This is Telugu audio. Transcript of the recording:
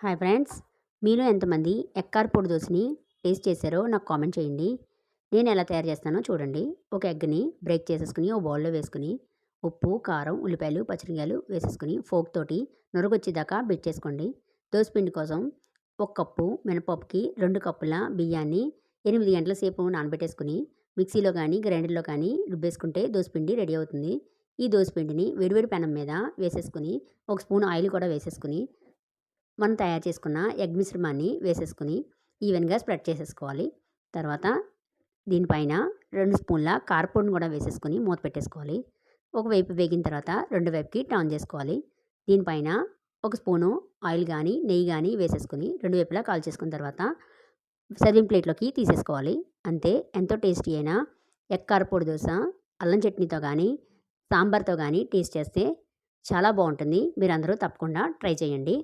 హాయ్ ఫ్రెండ్స్, మీలో ఎంతమంది ఎగ్ పొడి దోసని టేస్ట్ చేశారో నాకు కామెంట్ చేయండి. నేను ఎలా తయారు చేస్తానో చూడండి. ఒక ఎగ్‌ని బ్రేక్ చేసేసుకొని ఓ బౌల్‌లో వేసుకొని ఉప్పు, కారం, ఉల్లిపాయలు, పచ్చిమిరపకాయలు వేసేసుకొని ఫోర్క్ తోటి నురగొచ్చేదాకా బీట్ చేసుకోండి. దోస పిండి కోసం ఒక కప్పు మినపప్పుకి 2 కప్పుల బియ్యాన్ని 8 గంటల సేపు నానబెట్టేసుకొని మిక్సీలో కానీ గ్రైండర్‌లో కానీ రుబ్బేసుకుంటే దోస పిండి రెడీ అవుతుంది. ఈ దోస పిండిని వేడివేడి పెనం మీద వేసేసుకొని ఒక స్పూన్ ఆయిల్ కూడా వేసేసుకొని మనం తయారు చేసుకున్న ఎగ్ మిశ్రమాన్ని వేసేసుకొని ఈవెన్‌గా స్ప్రెడ్ చేసేసుకోవాలి. తర్వాత దీనిపైన 2 స్పూన్ల కారపొడిని కూడా వేసేసుకొని మూత పెట్టేసుకోవాలి. ఒకవైపు వేగిన తర్వాత రెండో వైపుకి టర్న్ చేసుకోవాలి. దీనిపైన ఒక స్పూను ఆయిల్ గానీ, నెయ్యి గానీ వేసేసుకొని రెండు వైపులా కాల్చేసుకున్న తర్వాత సర్వింగ్ ప్లేట్‌లోకి తీసేసుకోవాలి. అంతే, ఎంతో టేస్టీ అయిన ఎగ్ కారపొడి దోస అల్లం చట్నీతో గానీ, సాంబార్‌తో గానీ టేస్ట్ చేస్తే చాలా బావుంటుంది. మీరందరూ తప్పకుండా ట్రై చేయండి.